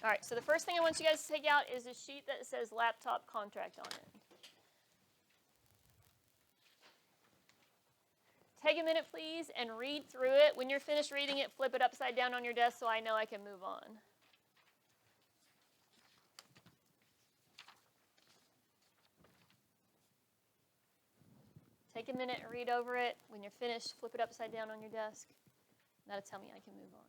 All right, so the first thing I want you guys to take out is a sheet that says laptop contract on it. Take a minute, please, and read through it. When you're finished reading it, flip it upside down on your desk so I know I can move on. Take a minute and read over it. When you're finished, flip it upside down on your desk. That'll tell me I can move on.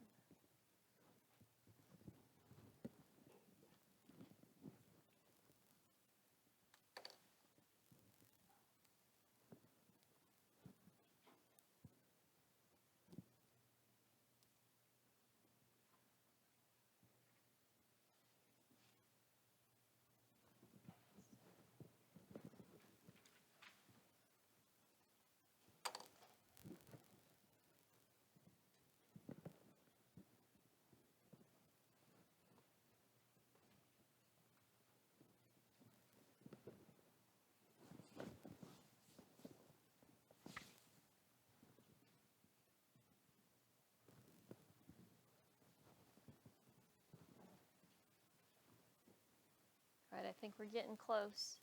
All right, I think we're getting close.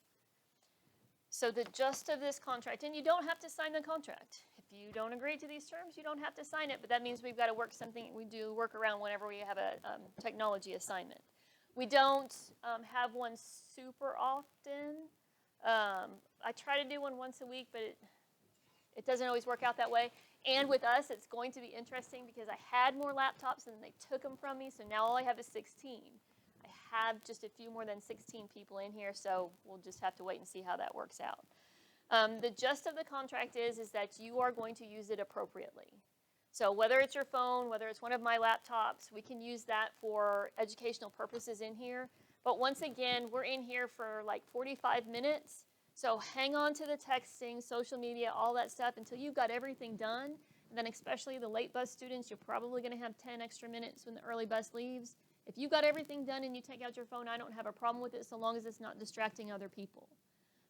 So the gist of this contract, and you don't have to sign the contract. If you don't agree to these terms, you don't have to sign it, but that means we've got to work something, we do work around whenever we have a technology assignment. We don't have one super often. I try to do one once a week, but it doesn't always work out that way. And with us, it's going to be interesting because I had more laptops and they took them from me, so now all I have is 16. I have just a few more than 16 people in here, so we'll just have to wait and see how that works out. The gist of the contract is that you are going to use it appropriately. So whether it's your phone, whether it's one of my laptops, we can use that for educational purposes in here. But once again, we're in here for like 45 minutes. So hang on to the texting, social media, all that stuff until you've got everything done. And then especially the late bus students, you're probably going to have 10 extra minutes when the early bus leaves. If you've got everything done and you take out your phone, I don't have a problem with it so long as it's not distracting other people.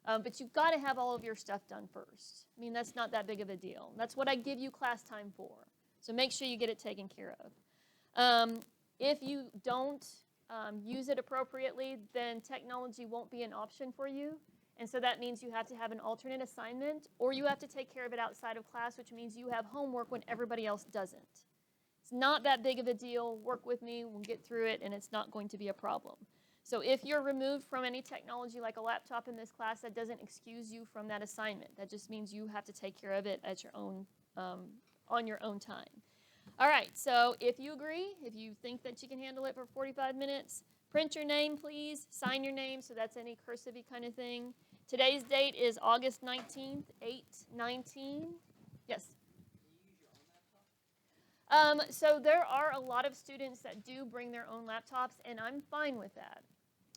But you've got to have all of your stuff done first. I mean, that's not that big of a deal. That's what I give you class time for. So make sure you get it taken care of. If you don't use it appropriately, then technology won't be an option for you. And so that means you have to have an alternate assignment, or you have to take care of it outside of class, which means you have homework when everybody else doesn't. It's not that big of a deal. Work with me. We'll get through it, and it's not going to be a problem. So if you're removed from any technology like a laptop in this class, that doesn't excuse you from that assignment. That just means you have to take care of it at your own, on your own time. All right, so if you agree, if you think that you can handle it for 45 minutes, print your name, please. Sign your name, so that's any cursive-y kind of thing. Today's date is August 19th, 8/19. Yes? So there are a lot of students that do bring their own laptops, and I'm fine with that.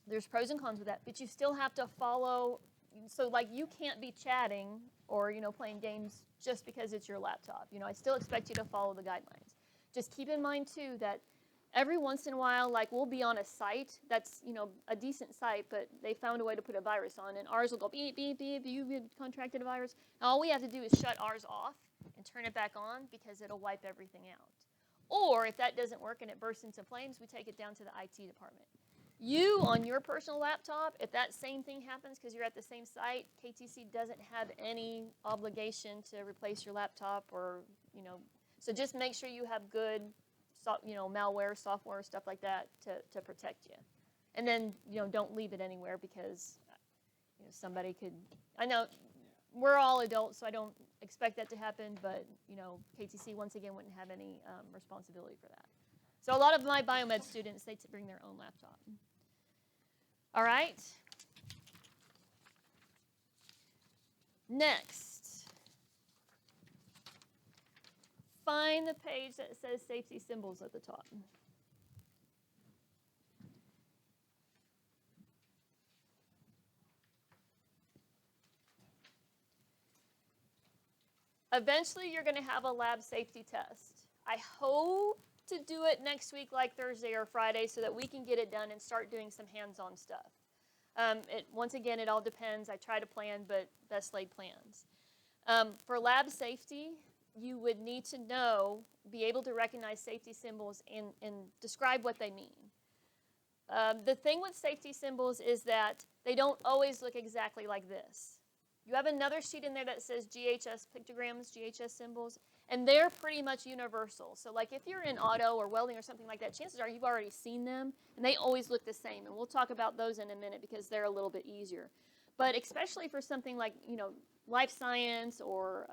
There's pros and cons with that, but you still have to follow. So like you can't be chatting or playing games just because it's your laptop. I still expect you to follow the guidelines. Just keep in mind too that every once in a while, like we'll be on a site that's a decent site, but they found a way to put a virus on, and ours will go beep beep beep. You contracted a virus. And all we have to do is shut ours off and turn it back on because it'll wipe everything out. Or if that doesn't work and it bursts into flames, we take it down to the IT department. You, on your personal laptop, if that same thing happens because you're at the same site, KTC doesn't have any obligation to replace your laptop or, so just make sure you have good, malware, software, stuff like that to protect you. And then, don't leave it anywhere because, somebody could, I know we're all adults, so I don't expect that to happen, but, KTC, once again, wouldn't have any responsibility for that. So a lot of my biomed students, they bring their own laptop. All right. Next, find the page that says safety symbols at the top. Eventually, you're going to have a lab safety test. I hope to do it next week like Thursday or Friday so that we can get it done and start doing some hands-on stuff. Once again, it all depends. I try to plan, but best laid plans. For lab safety, you would need to be able to recognize safety symbols and describe what they mean. The thing with safety symbols is that they don't always look exactly like this. You have another sheet in there that says GHS pictograms, GHS symbols, and they're pretty much universal. So like if you're in auto or welding or something like that, chances are you've already seen them, and they always look the same. And we'll talk about those in a minute because they're a little bit easier. But especially for something like, life science or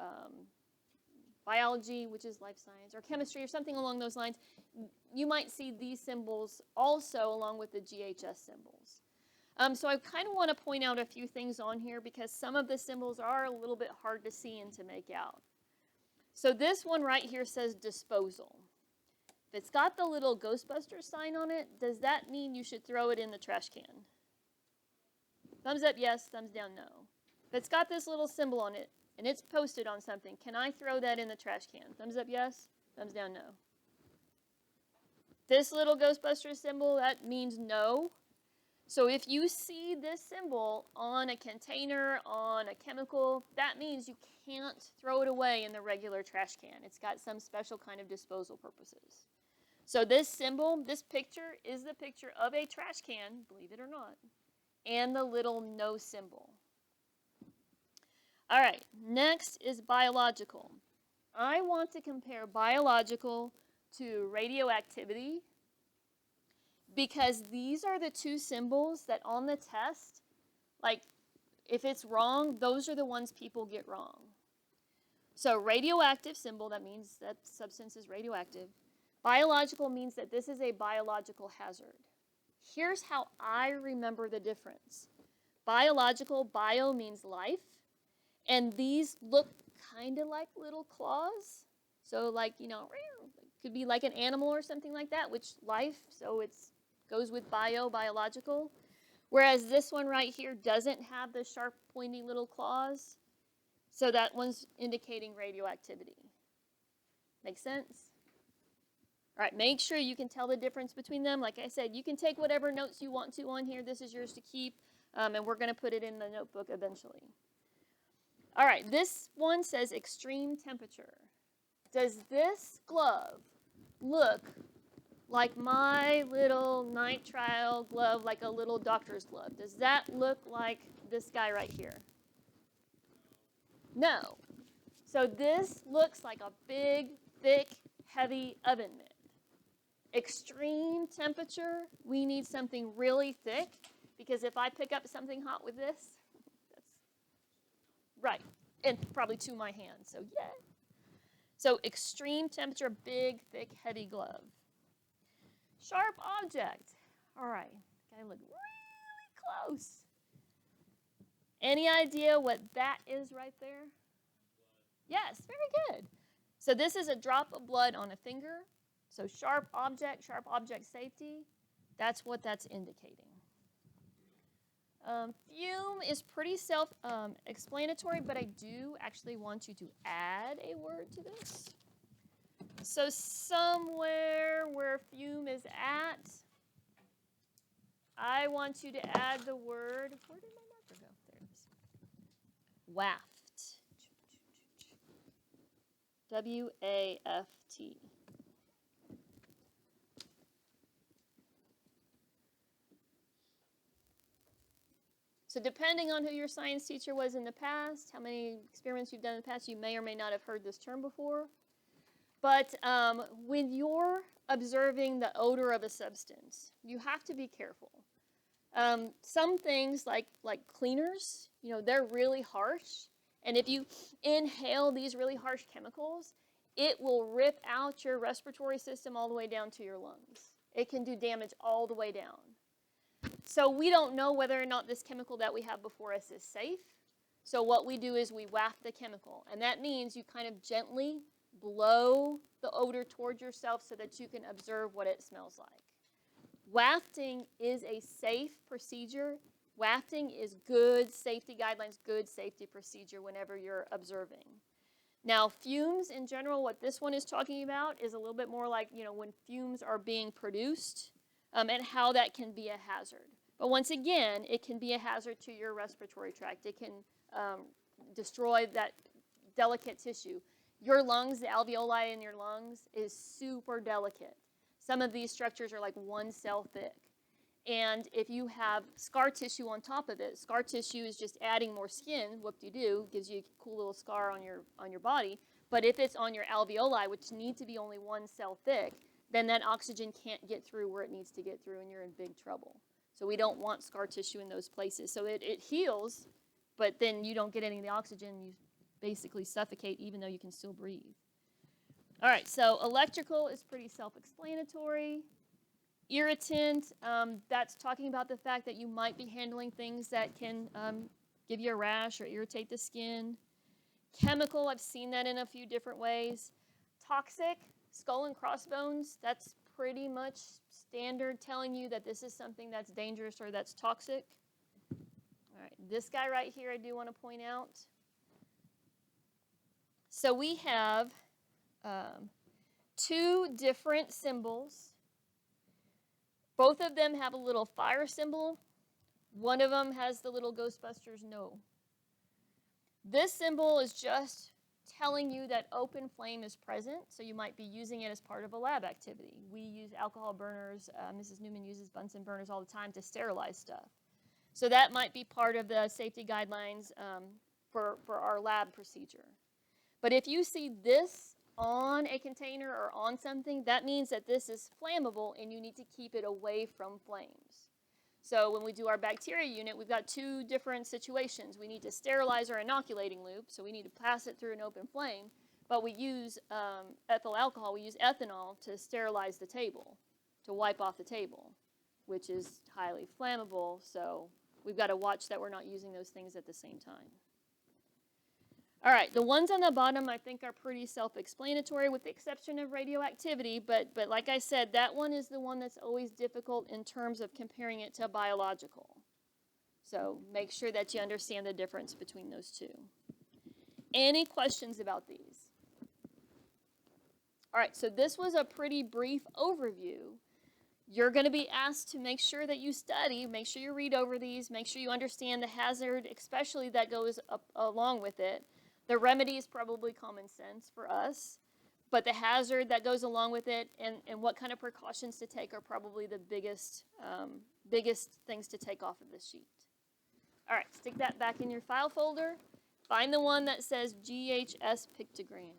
biology, which is life science, or chemistry or something along those lines, you might see these symbols also along with the GHS symbols. So I kind of want to point out a few things on here because some of the symbols are a little bit hard to see and to make out. So this one right here says disposal. If it's got the little Ghostbusters sign on it, does that mean you should throw it in the trash can? Thumbs up, yes. Thumbs down, no. If it's got this little symbol on it and it's posted on something, can I throw that in the trash can? Thumbs up, yes. Thumbs down, no. This little Ghostbusters symbol, that means no. So if you see this symbol on a container, on a chemical, that means you can't throw it away in the regular trash can. It's got some special kind of disposal purposes. So this symbol, this picture, is the picture of a trash can, believe it or not, and the little no symbol. All right, next is biological. I want to compare biological to radioactivity, because these are the two symbols that on the test, like if it's wrong, those are the ones people get wrong. So radioactive symbol, that means that substance is radioactive. Biological means that this is a biological hazard. Here's how I remember the difference. Biological, bio means life, and these look kind of like little claws. So like, it could be like an animal or something like that, which life, so it's goes with biological. Whereas this one right here doesn't have the sharp, pointy little claws. So that one's indicating radioactivity. Make sense? All right, make sure you can tell the difference between them. Like I said, you can take whatever notes you want to on here. This is yours to keep, and we're going to put it in the notebook eventually. All right, this one says extreme temperature. Does this glove look like my little nitrile glove, like a little doctor's glove? Does that look like this guy right here? No. So this looks like a big, thick, heavy oven mitt. Extreme temperature, we need something really thick, because if I pick up something hot with this, that's right, and probably to my hand, so yeah. So extreme temperature, big, thick, heavy glove. Sharp object. All right, gotta look really close. Any idea what that is right there? Yes, very good. So this is a drop of blood on a finger. So sharp object safety, that's what that's indicating. Fume is pretty self-explanatory, but I do actually want you to add a word to this. So somewhere where fume is at, I want you to add the word, where did my marker go? There it is. Waft. W-A-F-T. So depending on who your science teacher was in the past, how many experiments you've done in the past, you may or may not have heard this term before. But when you're observing the odor of a substance, you have to be careful. Some things like cleaners, they're really harsh. And if you inhale these really harsh chemicals, it will rip out your respiratory system all the way down to your lungs. It can do damage all the way down. So we don't know whether or not this chemical that we have before us is safe. So what we do is we waft the chemical. And that means you kind of gently blow the odor towards yourself so that you can observe what it smells like. Wafting is a safe procedure. Wafting is good safety guidelines, good safety procedure whenever you're observing. Now, fumes in general, what this one is talking about is a little bit more like, when fumes are being produced and how that can be a hazard. But once again, it can be a hazard to your respiratory tract. It can destroy that delicate tissue. Your lungs, the alveoli in your lungs, is super delicate. Some of these structures are like 1 cell thick. And if you have scar tissue on top of it, scar tissue is just adding more skin, whoop-de-doo, gives you a cool little scar on your body. But if it's on your alveoli, which need to be only 1 cell thick, then that oxygen can't get through where it needs to get through, and you're in big trouble. So we don't want scar tissue in those places. So it heals, but then you don't get any of the oxygen. You basically suffocate even though you can still breathe. All right, so electrical is pretty self-explanatory. Irritant, that's talking about the fact that you might be handling things that can give you a rash or irritate the skin. Chemical, I've seen that in a few different ways. Toxic, skull and crossbones, that's pretty much standard telling you that this is something that's dangerous or that's toxic. All right, this guy right here I do want to point out. So we have 2 different symbols. Both of them have a little fire symbol. One of them has the little Ghostbusters no. This symbol is just telling you that open flame is present, so you might be using it as part of a lab activity. We use alcohol burners. Mrs. Newman uses Bunsen burners all the time to sterilize stuff. So that might be part of the safety guidelines for our lab procedure. But if you see this on a container or on something, that means that this is flammable and you need to keep it away from flames. So when we do our bacteria unit, we've got 2 different situations. We need to sterilize our inoculating loop, so we need to pass it through an open flame, but we use ethyl alcohol, we use ethanol to sterilize the table, to wipe off the table, which is highly flammable, so we've got to watch that we're not using those things at the same time. All right, the ones on the bottom I think are pretty self-explanatory with the exception of radioactivity, but like I said, that one is the one that's always difficult in terms of comparing it to biological. So make sure that you understand the difference between those 2. Any questions about these? All right, so this was a pretty brief overview. You're going to be asked to make sure that you study, make sure you read over these, make sure you understand the hazard, especially that goes along with it. The remedy is probably common sense for us, but the hazard that goes along with it and what kind of precautions to take are probably the biggest things to take off of this sheet. All right, stick that back in your file folder. Find the one that says GHS pictograms.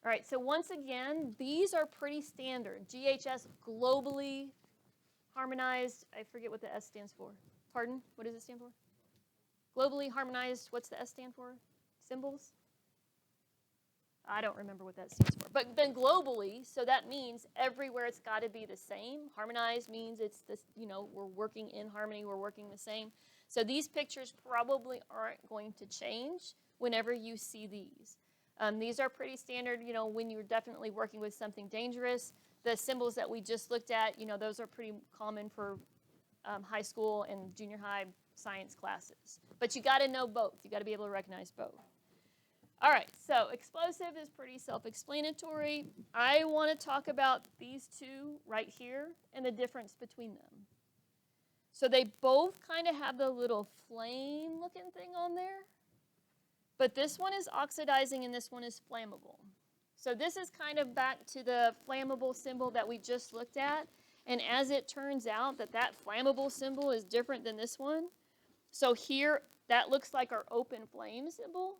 All right, so once again, these are pretty standard. GHS, globally harmonized, I forget what the S stands for. Pardon? What does it stand for? Globally harmonized, what's the S stand for? Symbols? I don't remember what that stands for. But then globally, so that means everywhere it's got to be the same. Harmonized means it's this, we're working in harmony, we're working the same. So these pictures probably aren't going to change whenever you see these. These are pretty standard, when you're definitely working with something dangerous. The symbols that we just looked at, those are pretty common for high school and junior high science classes. But you got to know both. You got to be able to recognize both. All right, so explosive is pretty self-explanatory. I want to talk about these 2 right here and the difference between them. So they both kind of have the little flame-looking thing on there. But this one is oxidizing and this one is flammable. So this is kind of back to the flammable symbol that we just looked at. And as it turns out that flammable symbol is different than this one. So here, that looks like our open flame symbol.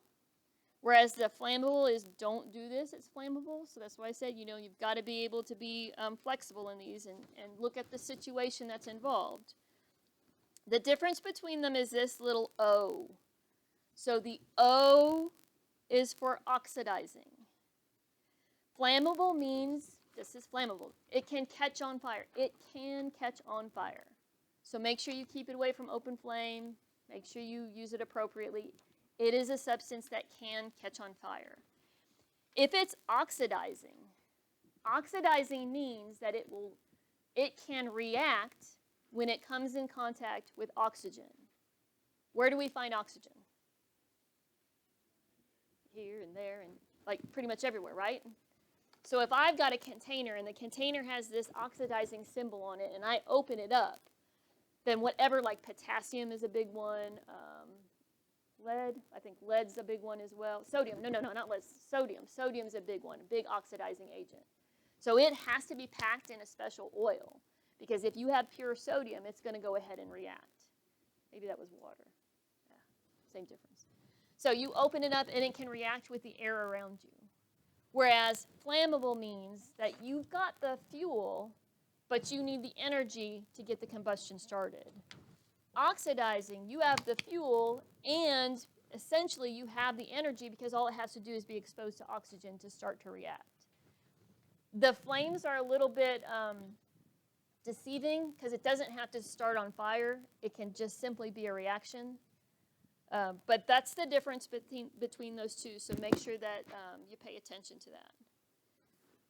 Whereas the flammable is don't do this, it's flammable. So that's why I said, you've got to be able to be flexible in these and look at the situation that's involved. The difference between them is this little O. So the O is for oxidizing. Flammable means this is flammable. It can catch on fire. It can catch on fire. So make sure you keep it away from open flame. Make sure you use it appropriately. It is a substance that can catch on fire. If it's oxidizing, oxidizing means that it can react when it comes in contact with oxygen. Where do we find oxygen? Here and there and like pretty much everywhere, right? So if I've got a container and the container has this oxidizing symbol on it and I open it up, Then whatever, like potassium is a big one. Lead, I think lead's a big one as well. Sodium, no, not lead, sodium. Sodium's a big one, a big oxidizing agent. So it has to be packed in a special oil, because if you have pure sodium, it's going to go ahead and react. Maybe that was water. Yeah, same difference. So you open it up, and it can react with the air around you. Whereas flammable means that you've got the fuel, but you need the energy to get the combustion started. Oxidizing, you have the fuel, and essentially you have the energy because all it has to do is be exposed to oxygen to start to react. The flames are a little bit deceiving because it doesn't have to start on fire. It can just simply be a reaction. But that's the difference between those two, so make sure that you pay attention to that.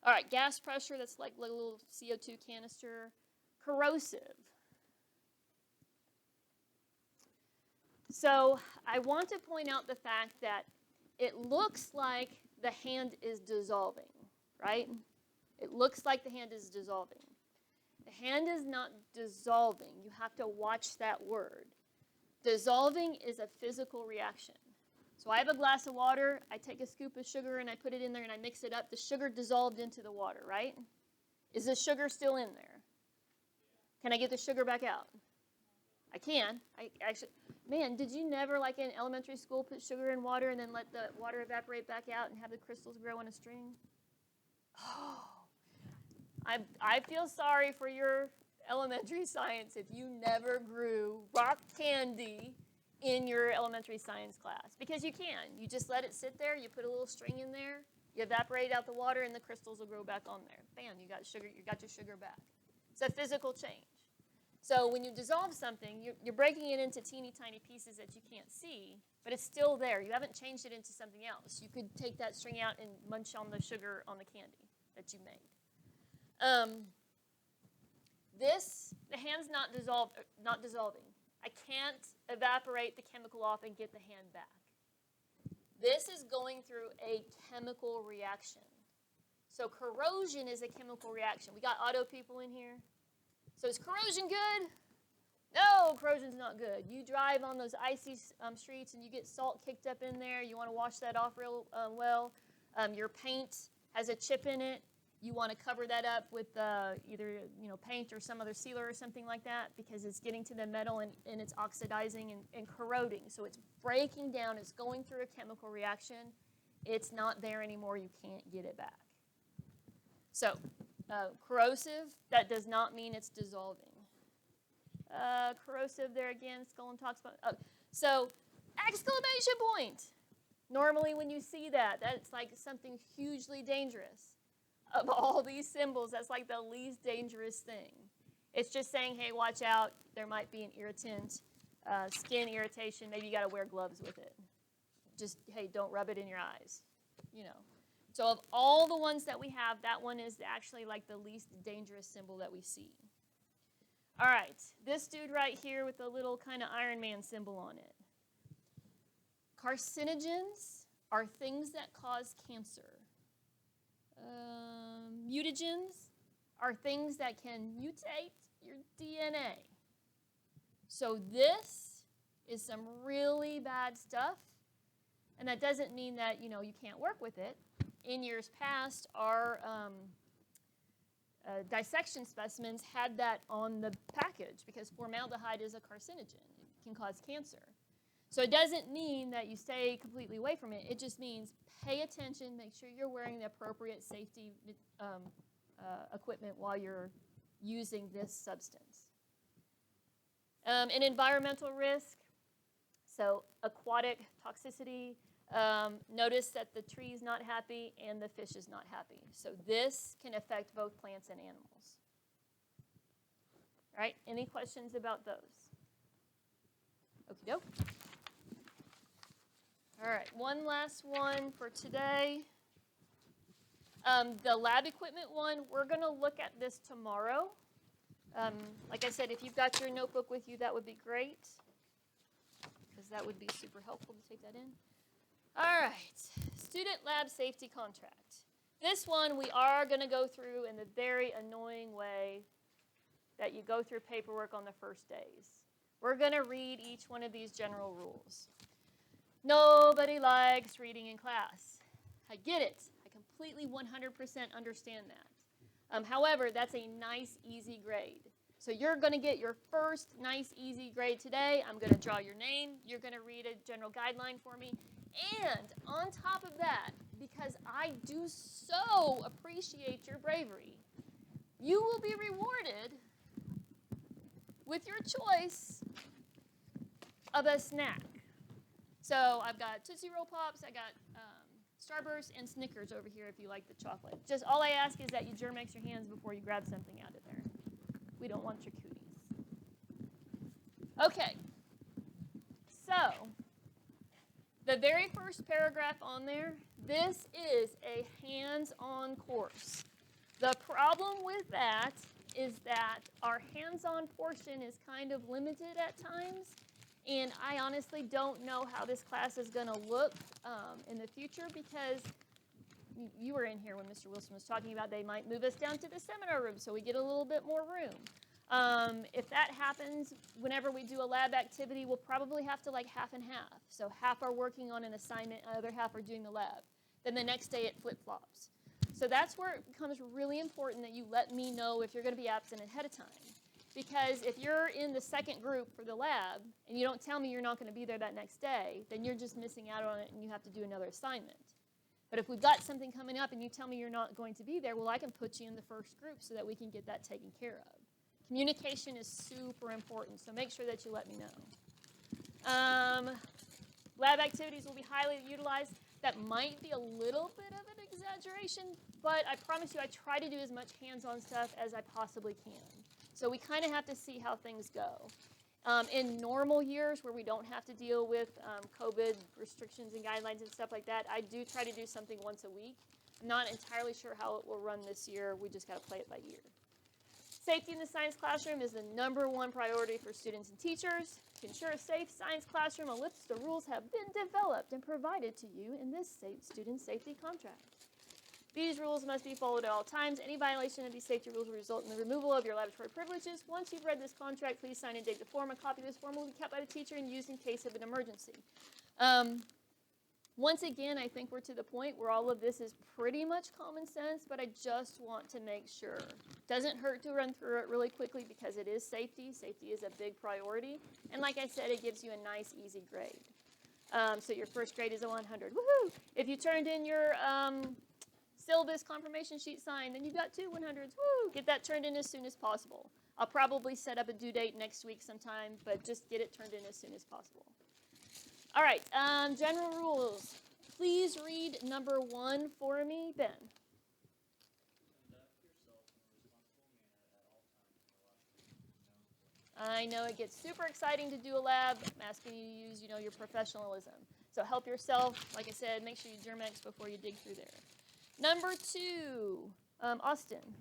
All right, gas pressure, that's like a little CO2 canister. Corrosive. So I want to point out the fact that it looks like the hand is dissolving, right? It looks like the hand is dissolving. The hand is not dissolving. You have to watch that word. Dissolving is a physical reaction. So I have a glass of water, I take a scoop of sugar and I put it in there and I mix it up. The sugar dissolved into the water, right? Is the sugar still in there? Can I get the sugar back out? I can. I actually, man, did you never, like in elementary school, put sugar in water and then let the water evaporate back out and have the crystals grow on a string? Oh, I feel sorry for your elementary science if you never grew rock candy in your elementary science class, because you can. You just let it sit there, you put a little string in there, you evaporate out the water, and the crystals will grow back on there. Bam, you got sugar, you got your sugar back. It's a physical change. So when you dissolve something, you're breaking it into teeny tiny pieces that you can't see, but it's still there. You haven't changed it into something else. You could take that string out and munch on the sugar on the candy that you made. The hand's not dissolving. I can't evaporate the chemical off and get the hand back. This is going through a chemical reaction. So corrosion is a chemical reaction. We got auto people in here. So is corrosion good? No, corrosion's not good. You drive on those icy streets and you get salt kicked up in there. You want to wash that off real well. Your paint has a chip in it. You want to cover that up with either paint or some other sealer or something like that, because it's getting to the metal and it's oxidizing and corroding. So it's breaking down. It's going through a chemical reaction. It's not there anymore. You can't get it back. So corrosive, that does not mean it's dissolving. Corrosive there again, Scullin talks about. So exclamation point. Normally when you see that, that's like something hugely dangerous. Of all these symbols, that's like the least dangerous thing. It's just saying, hey, watch out. There might be an irritant, skin irritation. Maybe you got to wear gloves with it. Just, hey, don't rub it in your eyes. So of all the ones that we have, that one is actually like the least dangerous symbol that we see. All right, this dude right here with the little kind of Iron Man symbol on it. Carcinogens are things that cause cancer. Mutagens are things that can mutate your DNA. So this is some really bad stuff, and that doesn't mean that you can't work with it. In years past, our dissection specimens had that on the package because formaldehyde is a carcinogen. It can cause cancer. So it doesn't mean that you stay completely away from it. It just means pay attention, make sure you're wearing the appropriate safety equipment while you're using this substance. An environmental risk, so aquatic toxicity. Notice that the tree's not happy and the fish is not happy. So this can affect both plants and animals. All right, any questions about those? Okie doke. All right, one last one for today. The lab equipment one, we're going to look at this tomorrow. Like I said, if you've got your notebook with you, that would be great, because that would be super helpful to take that in. All right, student lab safety contract. This one we are going to go through in the very annoying way that you go through paperwork on the first days. We're going to read each one of these general rules. Nobody likes reading in class. I get it. I completely 100% understand that. However, that's a nice, easy grade. So you're going to get your first nice, easy grade today. I'm going to draw your name. You're going to read a general guideline for me. And on top of that, because I do so appreciate your bravery, you will be rewarded with your choice of a snack. So I've got Tootsie Roll Pops, I got Starburst, and Snickers over here if you like the chocolate. Just all I ask is that you Germ-X your hands before you grab something out of there. We don't want your cooties. Okay, so the very first paragraph on there, this is a hands-on course. The problem with that is that our hands-on portion is kind of limited at times, and I honestly don't know how this class is going to look in the future, because you were in here when Mr. Wilson was talking about they might move us down to the seminar room so we get a little bit more room. If that happens, whenever we do a lab activity, we'll probably have to like half and half. So half are working on an assignment, other half are doing the lab. Then the next day it flip-flops. So that's where it becomes really important that you let me know if you're going to be absent ahead of time. Because if you're in the second group for the lab and you don't tell me you're not going to be there that next day, then you're just missing out on it and you have to do another assignment. But if we've got something coming up and you tell me you're not going to be there, well, I can put you in the first group so that we can get that taken care of. Communication is super important, so make sure that you let me know. Lab activities will be highly utilized. That might be a little bit of an exaggeration, but I promise you I try to do as much hands-on stuff as I possibly can. So we kind of have to see how things go. In normal years where we don't have to deal with COVID restrictions and guidelines and stuff like that, I do try to do something once a week. I'm not entirely sure how it will run this year. We just got to play it by ear. Safety in the science classroom is the #1 priority for students and teachers. To ensure a safe science classroom, a list of rules have been developed and provided to you in this student safety contract. These rules must be followed at all times. Any violation of these safety rules will result in the removal of your laboratory privileges. Once you've read this contract, please sign and date the form. A copy of this form will be kept by the teacher and used in case of an emergency. Once again, I think we're to the point where all of this is pretty much common sense, but I just want to make sure. Doesn't hurt to run through it really quickly because it is safety. Safety is a big priority. And like I said, it gives you a nice, easy grade. So your first grade is a 100. Woohoo! If you turned in your syllabus confirmation sheet signed, then you've got 2 100s. Woo! Get that turned in as soon as possible. I'll probably set up a due date next week sometime, but just get it turned in as soon as possible. All right, general rules. Please read #1 for me, Ben. I know it gets super exciting to do a lab. I'm asking you to use, your professionalism. So help yourself. Like I said, make sure you Germ-X before you dig through there. #2, Austin.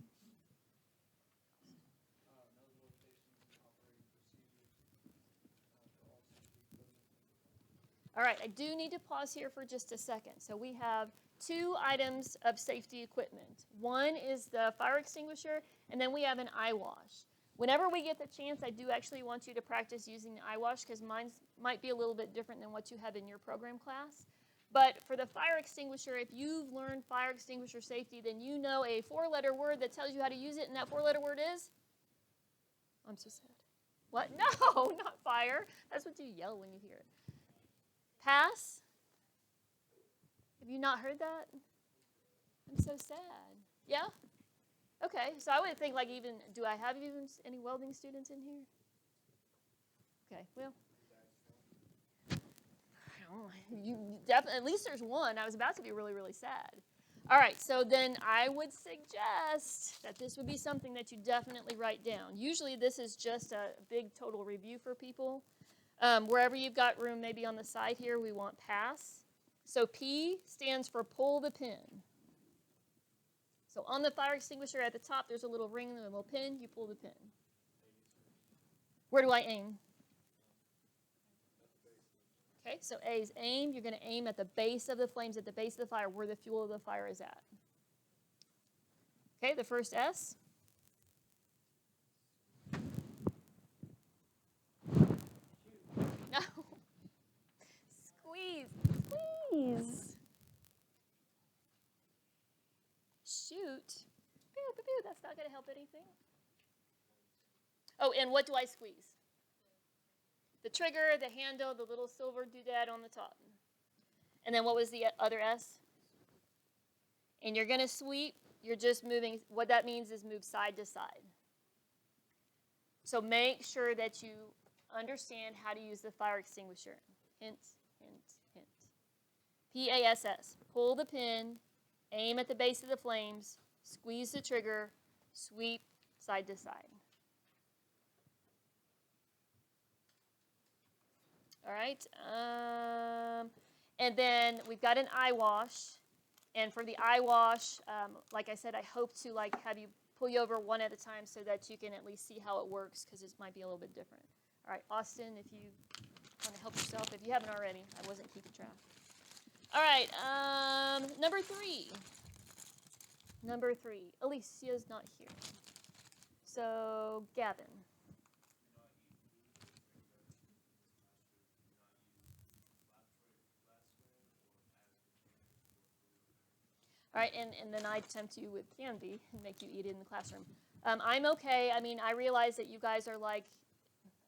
All right, I do need to pause here for just a second. So we have 2 items of safety equipment. One is the fire extinguisher, and then we have an eye wash. Whenever we get the chance, I do actually want you to practice using the eye wash because mine might be a little bit different than what you have in your program class. But for the fire extinguisher, if you've learned fire extinguisher safety, then you know a 4-letter word that tells you how to use it, and that 4-letter word is? I'm so sad. What? No, not fire. That's what you yell when you hear it. Pass? Have you not heard that? I'm so sad. Yeah? Okay, so I would think do I have even any welding students in here? Okay, well. At least there's one. I was about to be really, really sad. All right, so then I would suggest that this would be something that you definitely write down. Usually this is just a big total review for people. Wherever you've got room, maybe on the side here, we want pass. So P stands for pull the pin. So on the fire extinguisher at the top, there's a little ring and a little pin. You pull the pin. Where do I aim? Okay, so A is aim. You're going to aim at the base of the flames, at the base of the fire, where the fuel of the fire is at. Okay, the first S. That's not going to help anything. Oh, and what do I squeeze? The trigger, the handle, the little silver doodad on the top. And then what was the other S? And you're going to sweep. You're just moving. What that means is move side to side. So make sure that you understand how to use the fire extinguisher. Hint, hint, hint. PASS. Pull the pin, aim at the base of the flames, squeeze the trigger, sweep side to side. All right. And then we've got an eye wash. And for the eye wash, like I said, I hope to have you pull you over one at a time so that you can at least see how it works, because it might be a little bit different. All right, Austin, if you want to help yourself, if you haven't already, I wasn't keeping track. All right, number 3. Number 3, Alicia's not here. So, Gavin. All right, and then I tempt you with candy and make you eat it in the classroom. I'm okay. I mean, I realize that you guys are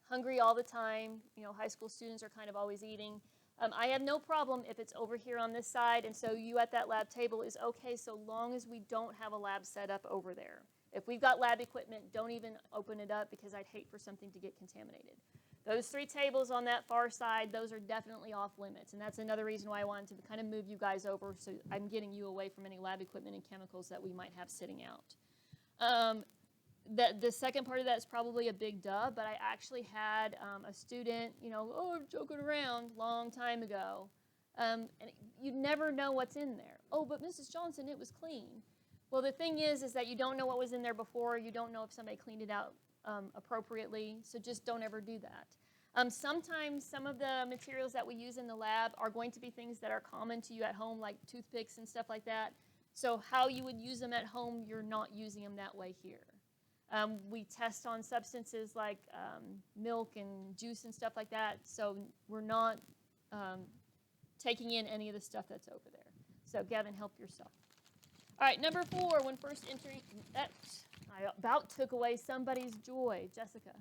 hungry all the time. You know, high school students are kind of always eating. I have no problem if it's over here on this side, and so you at that lab table is okay so long as we don't have a lab set up over there. If we've got lab equipment, don't even open it up, because I'd hate for something to get contaminated. Those 3 tables on that far side, those are definitely off limits, and that's another reason why I wanted to kind of move you guys over, so I'm getting you away from any lab equipment and chemicals that we might have sitting out. The second part of that is probably a big duh, but I actually had a student, joking around long time ago, and you never know what's in there. Oh, but Mrs. Johnson, it was clean. Well, the thing is that you don't know what was in there before. You don't know if somebody cleaned it out appropriately, so just don't ever do that. Sometimes some of the materials that we use in the lab are going to be things that are common to you at home, like toothpicks and stuff like that. So how you would use them at home, you're not using them that way here. We test on substances like milk and juice and stuff like that, so we're not taking in any of the stuff that's over there. So Gavin, help yourself. All right, number 4, when first entering, I about took away somebody's joy. Jessica.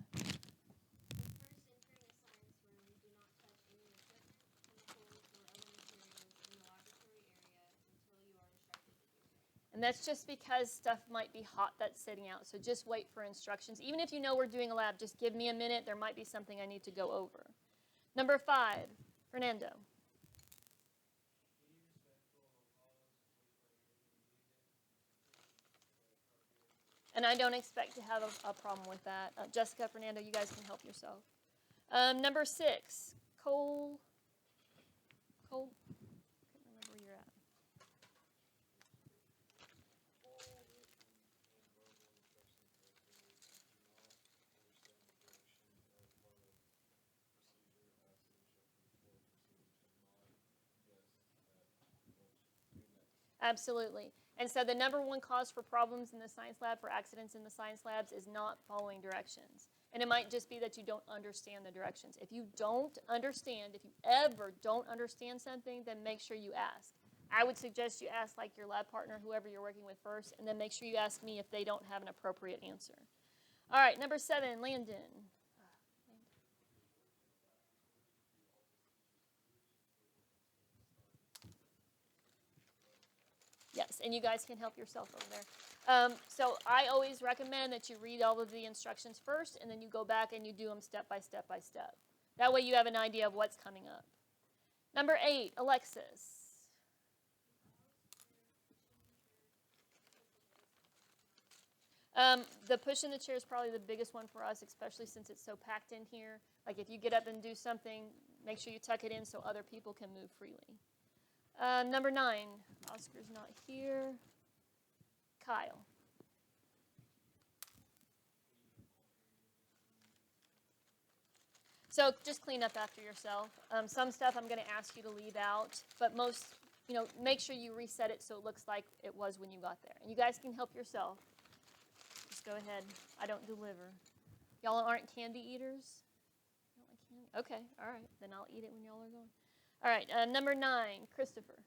And that's just because stuff might be hot that's sitting out, so just wait for instructions. Even if you know we're doing a lab, just give me a minute. There might be something I need to go over. Number 5, Fernando. And I don't expect to have a problem with that. Jessica, Fernando, you guys can help yourself. Number 6, Cole. I can't remember where you're at. Absolutely. And so the number 1 cause for problems in the science lab, for accidents in the science labs, is not following directions. And it might just be that you don't understand the directions. If you don't understand, if you ever don't understand something, then make sure you ask. I would suggest you ask your lab partner, whoever you're working with first, and then make sure you ask me if they don't have an appropriate answer. All right, number 7, Landon. Yes, and you guys can help yourself over there. So I always recommend that you read all of the instructions first, and then you go back and you do them step by step by step. That way you have an idea of what's coming up. Number 8, Alexis. The push in the chair is probably the biggest one for us, especially since it's so packed in here. Like if you get up and do something, make sure you tuck it in so other people can move freely. Number 9, Oscar's not here. Kyle. So just clean up after yourself. Some stuff I'm going to ask you to leave out, but most, make sure you reset it so it looks like it was when you got there. And you guys can help yourself. Just go ahead. I don't deliver. Y'all aren't candy eaters? You don't like candy? Okay, all right. Then I'll eat it when y'all are going. All right, number 9, Christopher.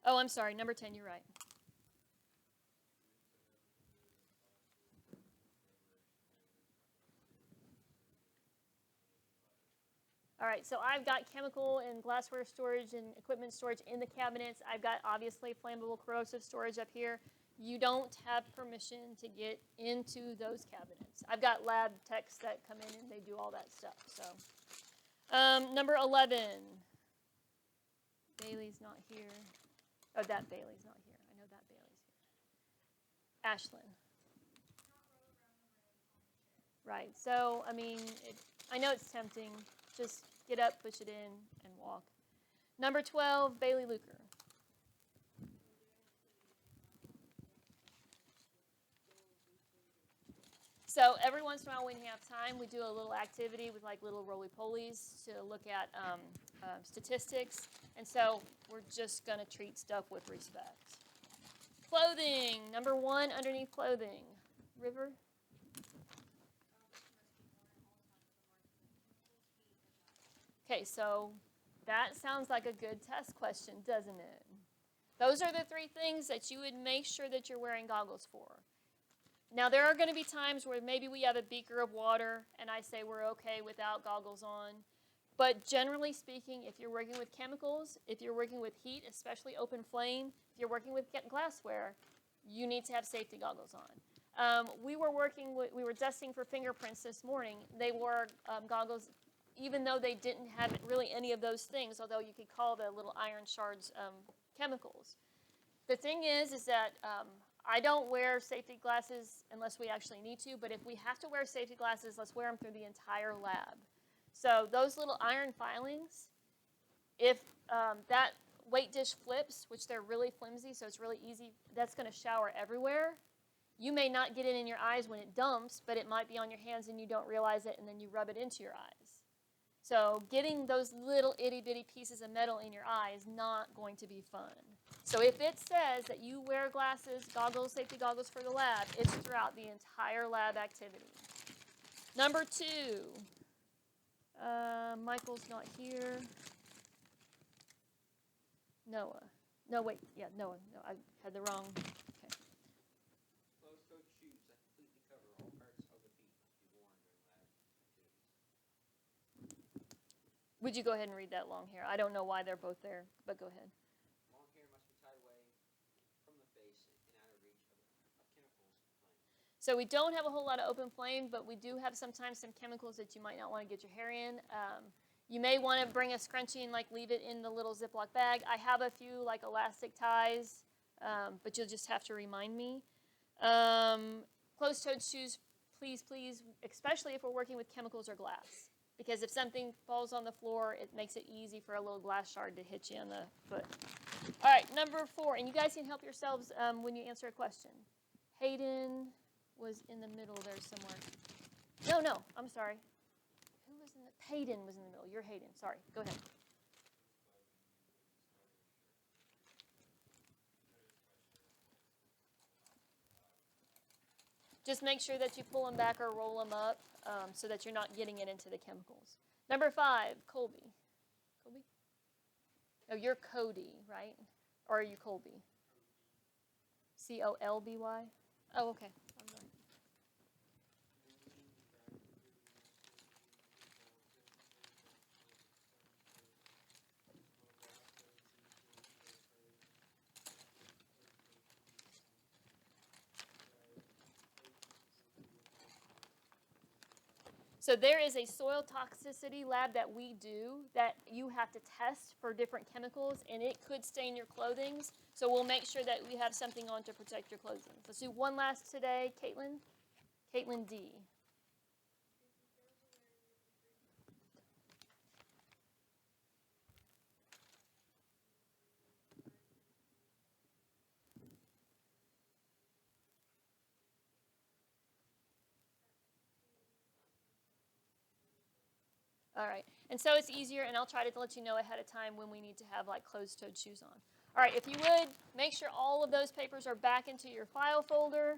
Oh, I'm sorry, number 10, you're right. All right, so I've got chemical and glassware storage and equipment storage in the cabinets. I've got obviously flammable corrosive storage up here. You don't have permission to get into those cabinets. I've got lab techs that come in and they do all that stuff. So, number 11. Bailey's not here. Oh, that Bailey's not here. I know that Bailey's here. Ashlyn. Right. So, I mean, I know it's tempting. Just get up, push it in, and walk. Number 12, Bailey Luker. So every once in a while when you have time, we do a little activity with like little roly-polies to look at statistics. And so we're just going to treat stuff with respect. Clothing, number 1 underneath clothing. River? Okay, so that sounds like a good test question, doesn't it? Those are the 3 things that you would make sure that you're wearing goggles for. Now, there are going to be times where maybe we have a beaker of water and I say we're okay without goggles on. But generally speaking, if you're working with chemicals, if you're working with heat, especially open flame, if you're working with glassware, you need to have safety goggles on. We were dusting for fingerprints this morning. They wore goggles even though they didn't have really any of those things, although you could call the little iron shards chemicals. The thing is that I don't wear safety glasses unless we actually need to, but if we have to wear safety glasses, let's wear them through the entire lab. So those little iron filings, if that weight dish flips, which they're really flimsy, so it's really easy, that's going to shower everywhere. You may not get it in your eyes when it dumps, but it might be on your hands and you don't realize it, and then you rub it into your eyes. So getting those little itty-bitty pieces of metal in your eye is not going to be fun. So if it says that you wear glasses, goggles, safety goggles for the lab, it's throughout the entire lab activity. Number 2, Michael's not here. Noah. No, wait, yeah, Noah. No, I had the wrong. Okay. Closed-toed shoes that completely cover all parts of the feet must be worn during lab activities. Would you go ahead and read that long hair? I don't know why they're both there, but go ahead. Long hair must be tied away from the face and out of reach of chemicals and flame. So we don't have a whole lot of open flame, but we do have sometimes some chemicals that you might not want to get your hair in. You may want to bring a scrunchie and like leave it in the little Ziploc bag. I have a few like elastic ties, but you'll just have to remind me. Closed-toed shoes, please, especially if we're working with chemicals or glass. Because if something falls on the floor, it makes it easy for a little glass shard to hit you on the foot. All right, number 4, and you guys can help yourselves when you answer a question. Hayden was in the middle there somewhere. No, I'm sorry. Who was in the? Hayden was in the middle. You're Hayden. Sorry. Go ahead. Just make sure that you pull them back or roll them up so that you're not getting it into the chemicals. Number 5, Colby. Colby? Oh, you're Cody, right? Or are you Colby? Colby? Oh, okay. I'm sorry. So there is a soil toxicity lab that we do that you have to test for different chemicals, and it could stain your clothing. So we'll make sure that we have something on to protect your clothing. Let's do one last today. Caitlin? Caitlin D. All right, and so it's easier, and I'll try to let you know ahead of time when we need to have like closed-toed shoes on. All right, if you would, make sure all of those papers are back into your file folder.